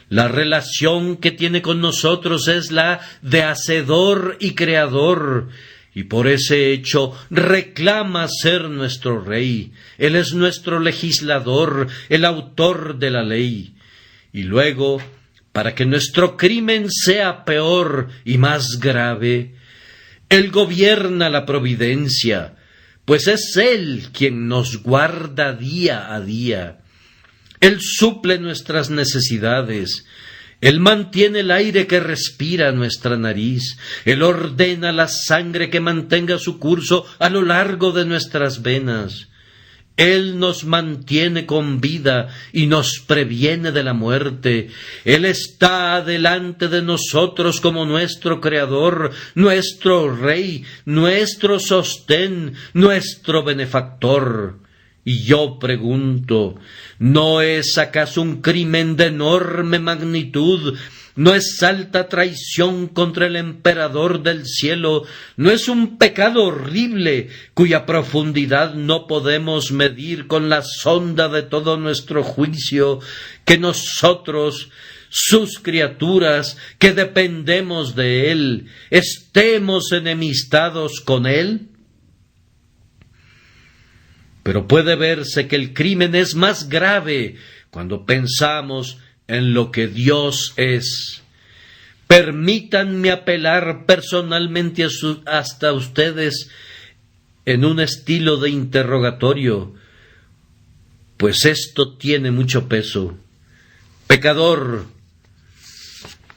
La relación que tiene con nosotros es la de hacedor y creador, y por ese hecho reclama ser nuestro rey. Él es nuestro legislador, el autor de la ley. Y luego, para que nuestro crimen sea peor y más grave, Él gobierna la providencia, pues es Él quien nos guarda día a día. Él suple nuestras necesidades. Él mantiene el aire que respira nuestra nariz. Él ordena la sangre que mantenga su curso a lo largo de nuestras venas. Él nos mantiene con vida y nos previene de la muerte. Él está delante de nosotros como nuestro Creador, nuestro Rey, nuestro sostén, nuestro benefactor. Y yo pregunto, ¿no es acaso un crimen de enorme magnitud? ¿No es alta traición contra el emperador del cielo? ¿No es un pecado horrible cuya profundidad no podemos medir con la sonda de todo nuestro juicio, que nosotros, sus criaturas, que dependemos de Él, estemos enemistados con Él? Pero puede verse que el crimen es más grave cuando pensamos en lo que Dios es. Permítanme apelar personalmente hasta ustedes en un estilo de interrogatorio, pues esto tiene mucho peso. Pecador,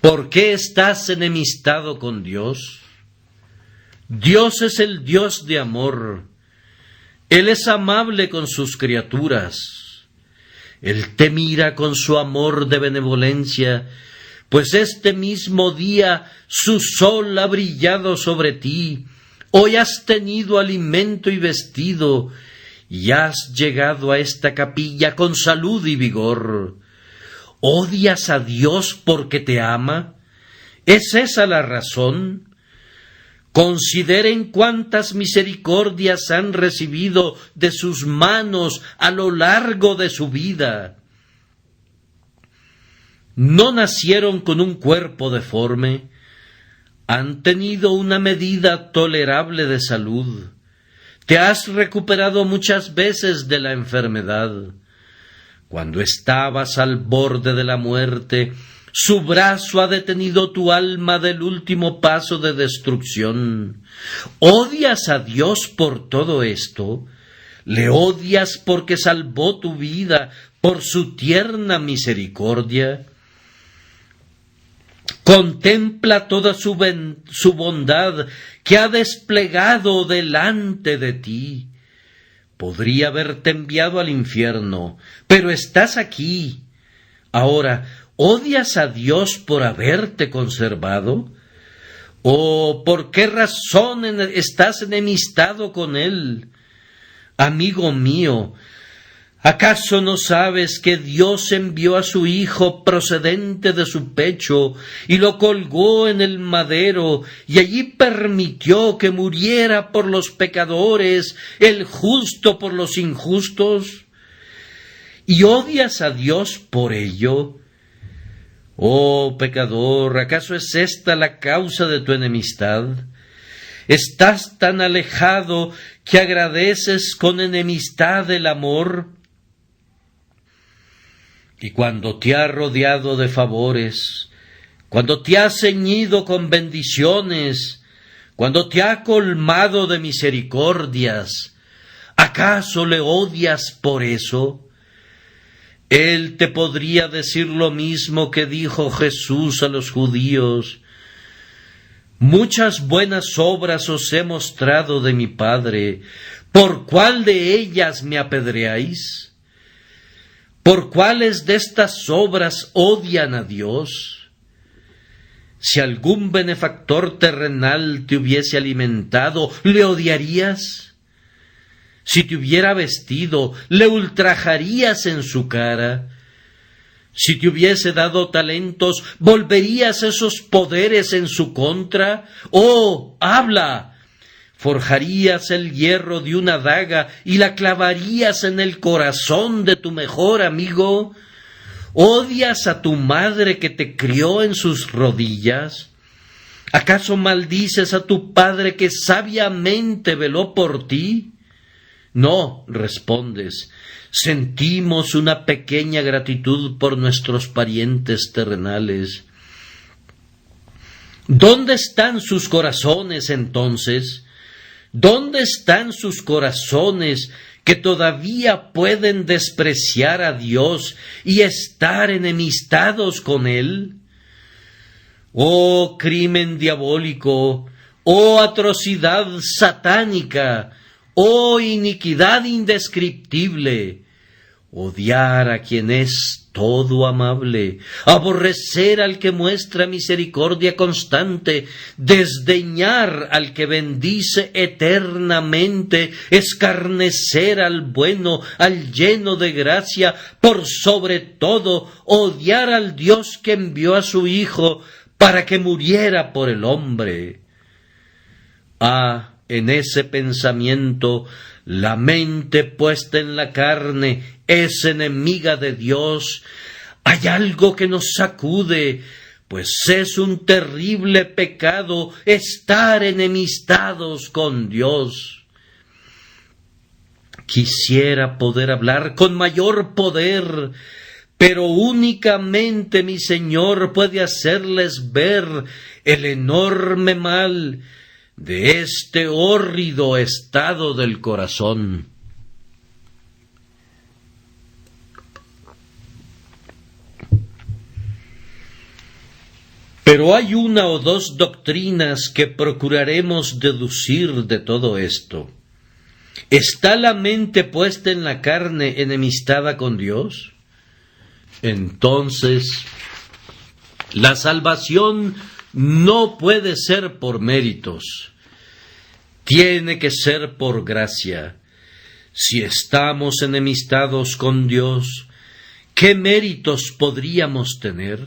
¿por qué estás enemistado con Dios? Dios es el Dios de amor. Él es amable con sus criaturas. Él te mira con su amor de benevolencia, pues este mismo día su sol ha brillado sobre ti. Hoy has tenido alimento y vestido, y has llegado a esta capilla con salud y vigor. ¿Odias a Dios porque te ama? ¿Es esa la razón? Consideren cuántas misericordias han recibido de sus manos a lo largo de su vida. No nacieron con un cuerpo deforme, han tenido una medida tolerable de salud. Te has recuperado muchas veces de la enfermedad. Cuando estabas al borde de la muerte, su brazo ha detenido tu alma del último paso de destrucción. ¿Odias a Dios por todo esto? ¿Le odias porque salvó tu vida por su tierna misericordia? Contempla toda su bondad que ha desplegado delante de ti. Podría haberte enviado al infierno, pero estás aquí. Ahora, ¿odias a Dios por haberte conservado? ¿O por qué razón estás enemistado con él? Amigo mío, ¿acaso no sabes que Dios envió a su Hijo procedente de su pecho y lo colgó en el madero y allí permitió que muriera por los pecadores, el justo por los injustos? ¿Y odias a Dios por ello? Oh pecador, ¿acaso es esta la causa de tu enemistad? ¿Estás tan alejado que agradeces con enemistad el amor? Y cuando te ha rodeado de favores, cuando te ha ceñido con bendiciones, cuando te ha colmado de misericordias, ¿acaso le odias por eso? Él te podría decir lo mismo que dijo Jesús a los judíos: muchas buenas obras os he mostrado de mi Padre, ¿por cuál de ellas me apedreáis? ¿Por cuáles de estas obras odian a Dios? Si algún benefactor terrenal te hubiese alimentado, ¿le odiarías? Si te hubiera vestido, ¿le ultrajarías en su cara? Si te hubiese dado talentos, ¿volverías esos poderes en su contra? ¡Oh, habla! ¿Forjarías el hierro de una daga y la clavarías en el corazón de tu mejor amigo? ¿Odias a tu madre que te crió en sus rodillas? ¿Acaso maldices a tu padre que sabiamente veló por ti? No, respondes, sentimos una pequeña gratitud por nuestros parientes terrenales. ¿Dónde están sus corazones entonces? ¿Dónde están sus corazones que todavía pueden despreciar a Dios y estar enemistados con Él? Oh crimen diabólico, oh atrocidad satánica, oh iniquidad indescriptible, odiar a quien es todo amable, aborrecer al que muestra misericordia constante, desdeñar al que bendice eternamente, escarnecer al bueno, al lleno de gracia, por sobre todo odiar al Dios que envió a su Hijo para que muriera por el hombre. En ese pensamiento, la mente puesta en la carne es enemiga de Dios. Hay algo que nos sacude, pues es un terrible pecado estar enemistados con Dios. Quisiera poder hablar con mayor poder, pero únicamente mi Señor puede hacerles ver el enorme mal de este hórrido estado del corazón. Pero hay una o dos doctrinas que procuraremos deducir de todo esto. ¿Está la mente puesta en la carne enemistada con Dios? Entonces, la salvación no puede ser por méritos, tiene que ser por gracia. Si estamos enemistados con Dios, ¿qué méritos podríamos tener?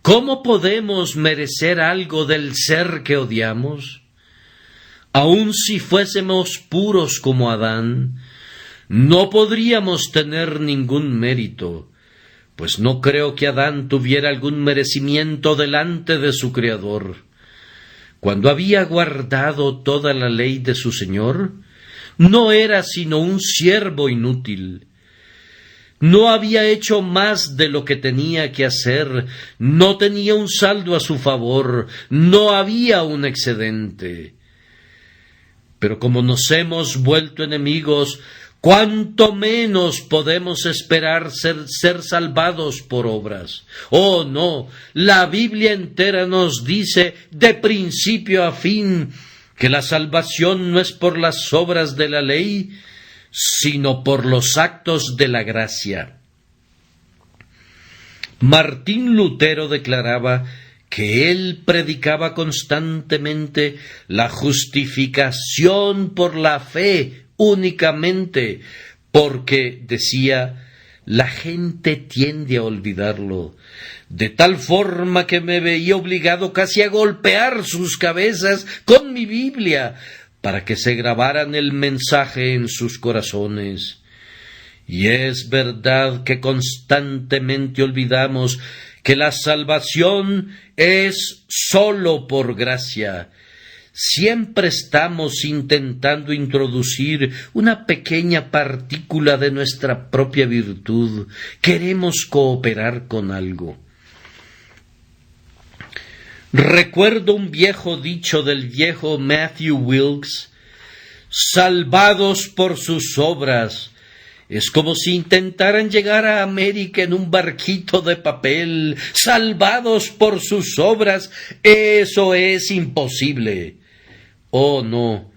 ¿Cómo podemos merecer algo del ser que odiamos? Aun si fuésemos puros como Adán, no podríamos tener ningún mérito, pues no creo que Adán tuviera algún merecimiento delante de su Creador. Cuando había guardado toda la ley de su Señor, no era sino un siervo inútil. No había hecho más de lo que tenía que hacer, no tenía un saldo a su favor, no había un excedente. Pero como nos hemos vuelto enemigos, ¿cuánto menos podemos esperar ser salvados por obras? Oh, no, la Biblia entera nos dice de principio a fin que la salvación no es por las obras de la ley, sino por los actos de la gracia. Martín Lutero declaraba que él predicaba constantemente la justificación por la fe únicamente, porque, decía, la gente tiende a olvidarlo, de tal forma que me veía obligado casi a golpear sus cabezas con mi Biblia, para que se grabaran el mensaje en sus corazones. Y es verdad que constantemente olvidamos que la salvación es sólo por gracia. Siempre estamos intentando introducir una pequeña partícula de nuestra propia virtud. Queremos cooperar con algo. Recuerdo un viejo dicho del viejo Matthew Wilkes: salvados por sus obras. Es como si intentaran llegar a América en un barquito de papel. Salvados por sus obras, eso es imposible. Oh, no,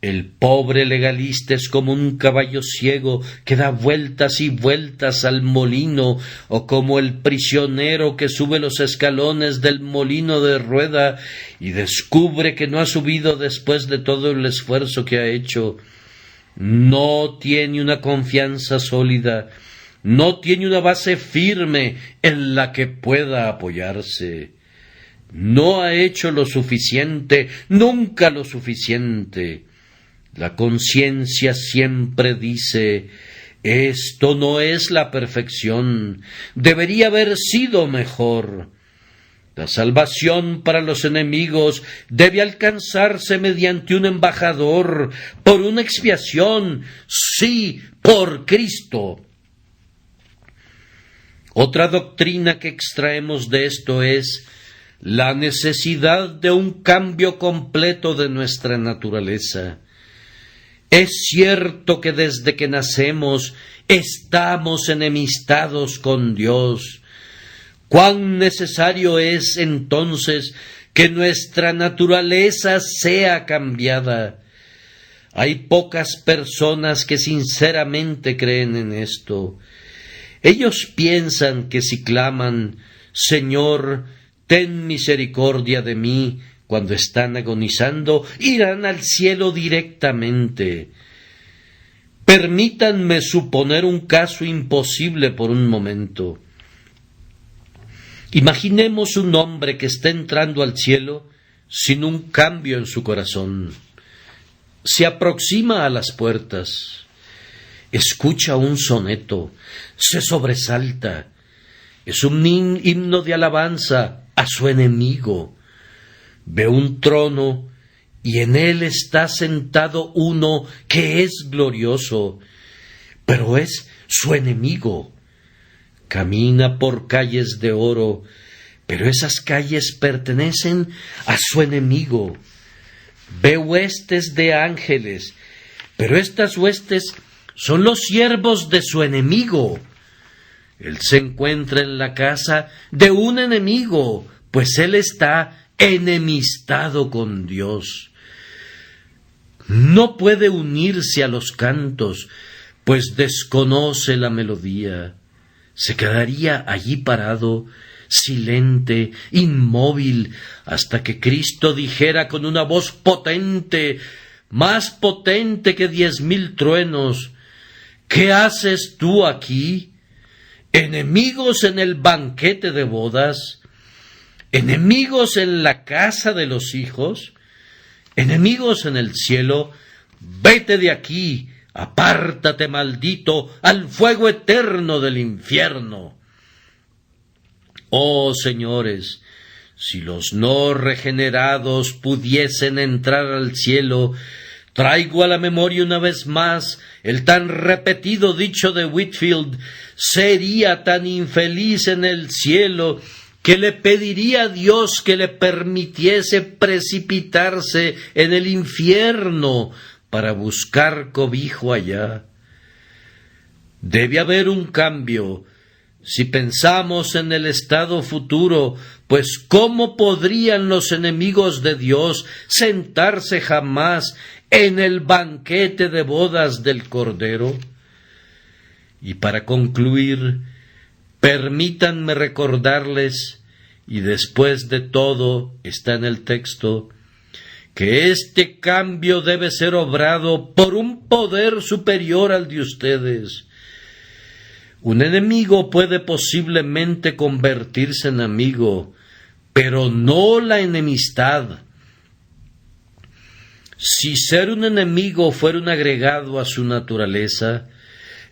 el pobre legalista es como un caballo ciego que da vueltas y vueltas al molino, o como el prisionero que sube los escalones del molino de rueda y descubre que no ha subido después de todo el esfuerzo que ha hecho. No tiene una confianza sólida, no tiene una base firme en la que pueda apoyarse. No ha hecho lo suficiente, nunca lo suficiente. La conciencia siempre dice: esto no es la perfección, debería haber sido mejor. La salvación para los enemigos debe alcanzarse mediante un embajador, por una expiación, sí, por Cristo. Otra doctrina que extraemos de esto es la necesidad de un cambio completo de nuestra naturaleza. Es cierto que desde que nacemos estamos enemistados con Dios. ¿Cuán necesario es entonces que nuestra naturaleza sea cambiada? Hay pocas personas que sinceramente creen en esto. Ellos piensan que si claman: Señor, ten misericordia de mí, cuando están agonizando, irán al cielo directamente. Permítanme suponer un caso imposible por un momento. Imaginemos un hombre que está entrando al cielo sin un cambio en su corazón. Se aproxima a las puertas, escucha un soneto, se sobresalta. Es un himno de alabanza a su enemigo. Ve un trono y en él está sentado uno que es glorioso, pero es su enemigo. Camina por calles de oro, pero esas calles pertenecen a su enemigo. Ve huestes de ángeles, pero estas huestes son los siervos de su enemigo. Él se encuentra en la casa de un enemigo, pues él está enemistado con Dios. No puede unirse a los cantos, pues desconoce la melodía. Se quedaría allí parado, silente, inmóvil, hasta que Cristo dijera con una voz potente, más potente que 10,000 truenos: ¿qué haces tú aquí? ¿Enemigos en el banquete de bodas? ¿Enemigos en la casa de los hijos? ¿Enemigos en el cielo? Vete de aquí, apártate, maldito, al fuego eterno del infierno. Oh señores, si los no regenerados pudiesen entrar al cielo, traigo a la memoria una vez más el tan repetido dicho de Whitefield: sería tan infeliz en el cielo que le pediría a Dios que le permitiese precipitarse en el infierno para buscar cobijo allá. Debe haber un cambio. Si pensamos en el estado futuro, pues ¿cómo podrían los enemigos de Dios sentarse jamás en el banquete de bodas del Cordero? Y para concluir, permítanme recordarles Y después de todo, está en el texto, que este cambio debe ser obrado por un poder superior al de ustedes. Un enemigo puede posiblemente convertirse en amigo, pero no la enemistad. Si ser un enemigo fuera un agregado a su naturaleza,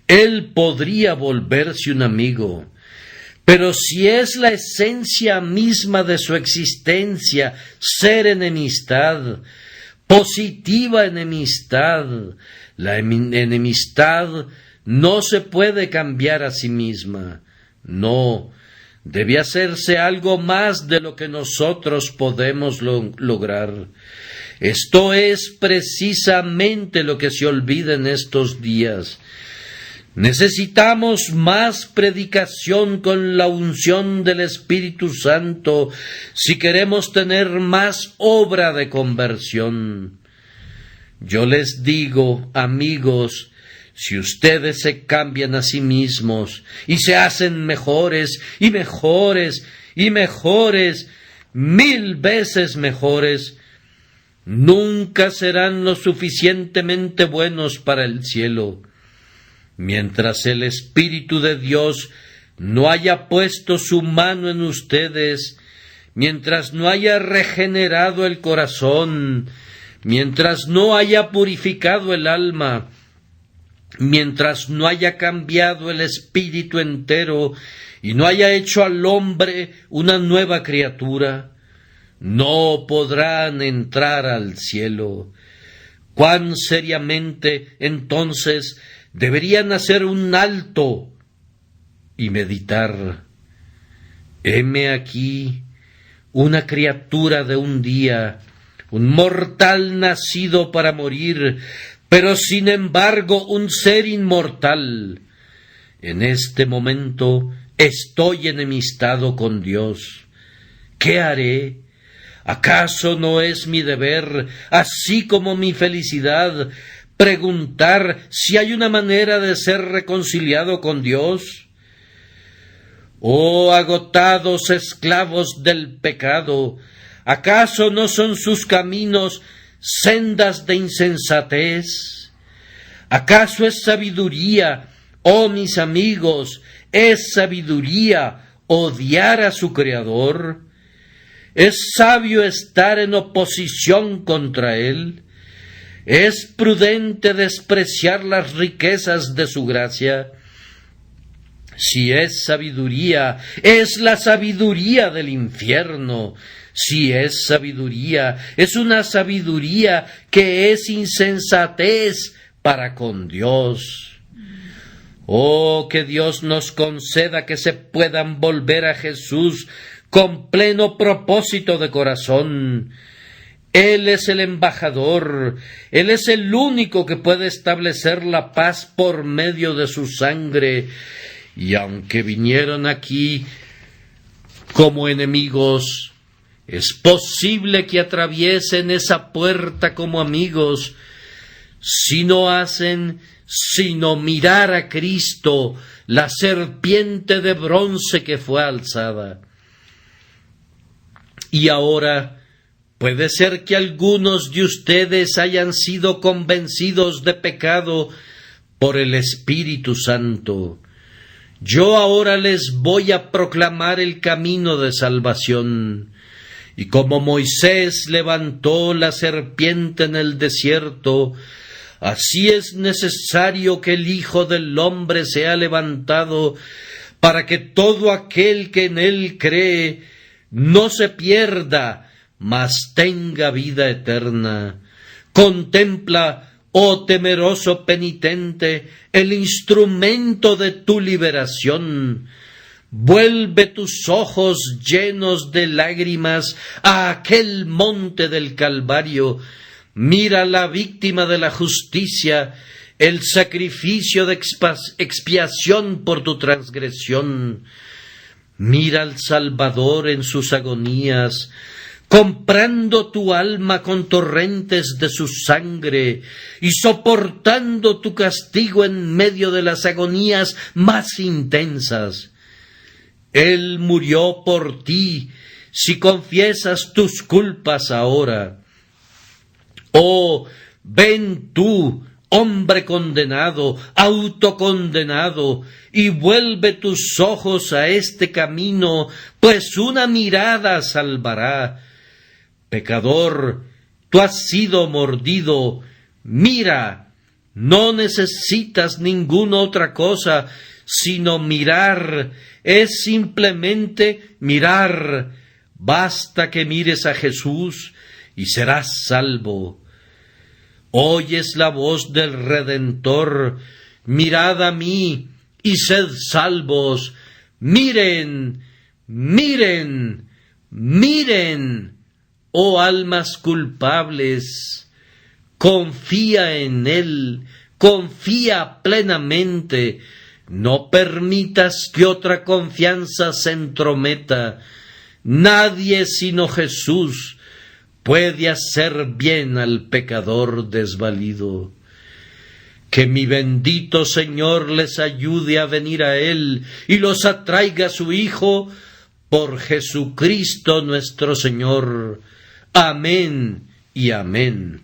él podría volverse un amigo. Pero si es la esencia misma de su existencia, ser enemistad, positiva enemistad, la enemistad no se puede cambiar a sí misma. No, debe hacerse algo más de lo que nosotros podemos lograr. Esto es precisamente lo que se olvida en estos días. Necesitamos más predicación con la unción del Espíritu Santo si queremos tener más obra de conversión. Yo les digo, amigos, si ustedes se cambian a sí mismos y se hacen mejores y mejores y mejores, 1000 veces mejores, nunca serán lo suficientemente buenos para el cielo. Mientras el Espíritu de Dios no haya puesto su mano en ustedes, mientras no haya regenerado el corazón, mientras no haya purificado el alma, mientras no haya cambiado el espíritu entero y no haya hecho al hombre una nueva criatura, no podrán entrar al cielo. ¿Cuán seriamente, entonces, deberían hacer un alto y meditar? Heme aquí una criatura de un día, un mortal nacido para morir, pero sin embargo un ser inmortal. En este momento estoy enemistado con Dios. ¿Qué haré? ¿Acaso no es mi deber, así como mi felicidad, preguntar si hay una manera de ser reconciliado con Dios? Oh agotados esclavos del pecado, ¿acaso no son sus caminos sendas de insensatez? ¿Acaso es sabiduría, oh mis amigos, es sabiduría odiar a su Creador? ¿Es sabio estar en oposición contra Él? ¿Es prudente despreciar las riquezas de su gracia? Si es sabiduría, es la sabiduría del infierno. Si es sabiduría, es una sabiduría que es insensatez para con Dios. Oh, que Dios nos conceda que se puedan volver a Jesús con pleno propósito de corazón. Él es el embajador, Él es el único que puede establecer la paz por medio de su sangre. Y aunque vinieron aquí como enemigos, es posible que atraviesen esa puerta como amigos, si no hacen sino mirar a Cristo, la serpiente de bronce que fue alzada. Y ahora puede ser que algunos de ustedes hayan sido convencidos de pecado por el Espíritu Santo. Yo ahora les voy a proclamar el camino de salvación. Y como Moisés levantó la serpiente en el desierto, así es necesario que el Hijo del Hombre sea levantado, para que todo aquel que en él cree no se pierda, mas tenga vida eterna. Contempla, oh temeroso penitente, el instrumento de tu liberación. Vuelve tus ojos llenos de lágrimas a aquel monte del Calvario. Mira la víctima de la justicia, el sacrificio de expiación por tu transgresión. Mira al Salvador en sus agonías, comprando tu alma con torrentes de su sangre y soportando tu castigo en medio de las agonías más intensas. Él murió por ti, si confiesas tus culpas ahora. Oh, ven tú, hombre condenado, autocondenado, y vuelve tus ojos a este camino, pues una mirada salvará. Pecador, tú has sido mordido, mira, no necesitas ninguna otra cosa, sino mirar, es simplemente mirar. Basta que mires a Jesús y serás salvo. Oyes la voz del Redentor, mirad a mí y sed salvos. Miren, miren, miren, oh almas culpables. Confía en Él, confía plenamente. No permitas que otra confianza se entrometa. Nadie sino Jesús puede hacer bien al pecador desvalido. Que mi bendito Señor les ayude a venir a Él y los atraiga a su Hijo por Jesucristo nuestro Señor. Amén y amén.